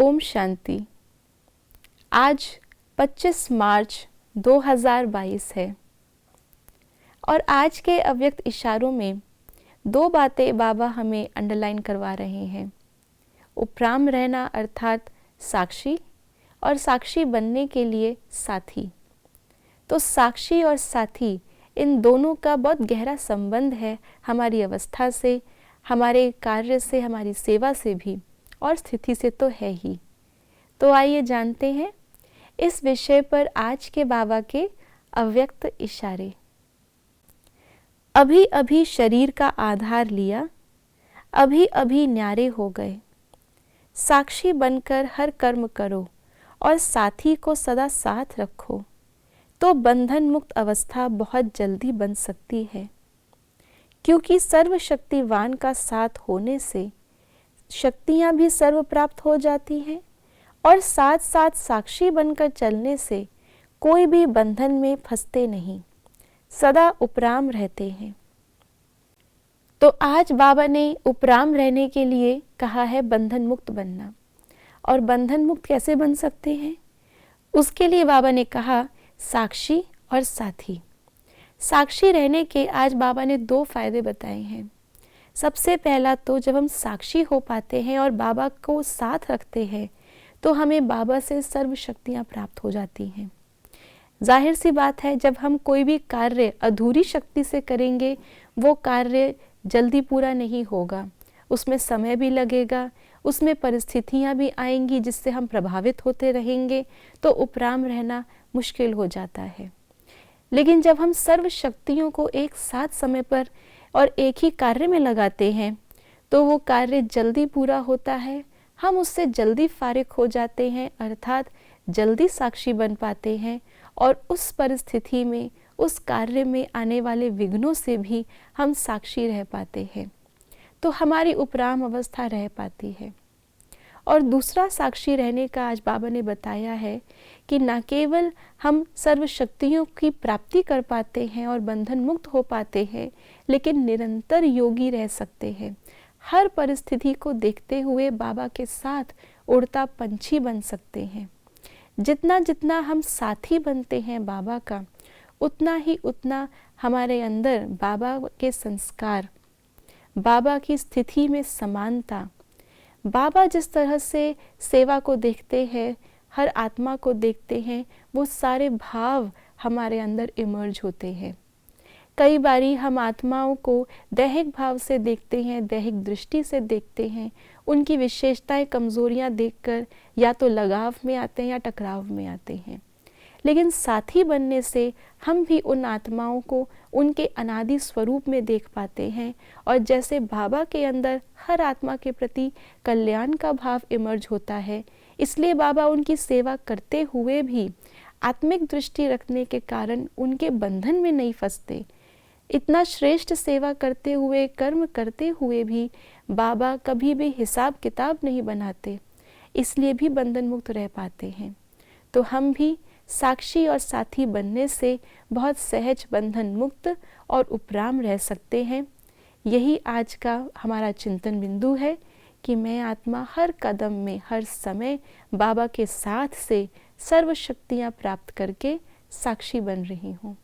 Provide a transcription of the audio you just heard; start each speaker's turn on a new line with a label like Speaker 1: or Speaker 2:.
Speaker 1: ओम शांति। आज 25 मार्च 2022 है और आज के अव्यक्त इशारों में दो बातें बाबा हमें अंडरलाइन करवा रहे हैं। उपराम रहना अर्थात साक्षी, और साक्षी बनने के लिए साथी। तो साक्षी और साथी, इन दोनों का बहुत गहरा संबंध है हमारी अवस्था से, हमारे कार्य से, हमारी सेवा से भी, और स्थिति से तो है ही। तो आइए जानते हैं इस विषय पर आज के बाबा के अव्यक्त इशारे। अभी अभी शरीर का आधार लिया, अभी अभी न्यारे हो गए। साक्षी बनकर हर कर्म करो और साथी को सदा साथ रखो, तो बंधन मुक्त अवस्था बहुत जल्दी बन सकती है। क्योंकि सर्वशक्तिवान का साथ होने से शक्तियां भी सर्व प्राप्त हो जाती हैं, और साथ साथ साक्षी बनकर चलने से कोई भी बंधन में फंसते नहीं, सदा उपराम रहते हैं। तो आज बाबा ने उपराम रहने के लिए कहा है बंधन मुक्त बनना। और बंधन मुक्त कैसे बन सकते हैं, उसके लिए बाबा ने कहा साक्षी और साथी। साक्षी रहने के आज बाबा ने दो फायदे बताए हैं। सबसे पहला तो जब हम साक्षी हो पाते हैं और बाबा को साथ रखते हैं तो हमें बाबा से सर्व शक्तियाँ प्राप्त हो जाती हैं। जाहिर सी बात है, जब हम कोई भी कार्य अधूरी शक्ति से करेंगे वो कार्य जल्दी पूरा नहीं होगा, उसमें समय भी लगेगा, उसमें परिस्थितियाँ भी आएंगी जिससे हम प्रभावित होते रहेंगे, तो उपराम रहना मुश्किल हो जाता है। लेकिन जब हम सर्व शक्तियों को एक साथ समय पर और एक ही कार्य में लगाते हैं तो वो कार्य जल्दी पूरा होता है, हम उससे जल्दी फारिग हो जाते हैं, अर्थात जल्दी साक्षी बन पाते हैं, और उस परिस्थिति में, उस कार्य में आने वाले विघ्नों से भी हम साक्षी रह पाते हैं, तो हमारी उपराम अवस्था रह पाती है। और दूसरा साक्षी रहने का आज बाबा ने बताया है कि न केवल हम सर्व शक्तियों की प्राप्ति कर पाते हैं और बंधन मुक्त हो पाते हैं, लेकिन निरंतर योगी रह सकते हैं। हर परिस्थिति को देखते हुए बाबा के साथ उड़ता पंछी बन सकते हैं। जितना जितना हम साथी बनते हैं बाबा का, उतना ही उतना हमारे अंदर बाबा के संस्कार, बाबा की स्थिति में समानता, बाबा जिस तरह से सेवा को देखते हैं, हर आत्मा को देखते हैं, वो सारे भाव हमारे अंदर इमर्ज होते हैं। कई बारी हम आत्माओं को दैहिक भाव से देखते हैं, दैहिक दृष्टि से देखते हैं, उनकी विशेषताएं, कमजोरियां देखकर या तो लगाव में आते हैं या टकराव में आते हैं। लेकिन साथी बनने से हम भी उन आत्माओं को उनके अनादि स्वरूप में देख पाते हैं, और जैसे बाबा के अंदर हर आत्मा के प्रति कल्याण का भाव इमर्ज होता है, इसलिए बाबा उनकी सेवा करते हुए भी आत्मिक दृष्टि रखने के कारण उनके बंधन में नहीं फंसते। इतना श्रेष्ठ सेवा करते हुए, कर्म करते हुए भी बाबा कभी भी हिसाब किताब नहीं बनाते, इसलिए भी बंधन मुक्त रह पाते हैं। तो हम भी साक्षी और साथी बनने से बहुत सहज बंधन मुक्त और उपराम रह सकते हैं। यही आज का हमारा चिंतन बिंदु है कि मैं आत्मा हर कदम में, हर समय बाबा के साथ से सर्व शक्तियाँ प्राप्त करके साक्षी बन रही हूँ।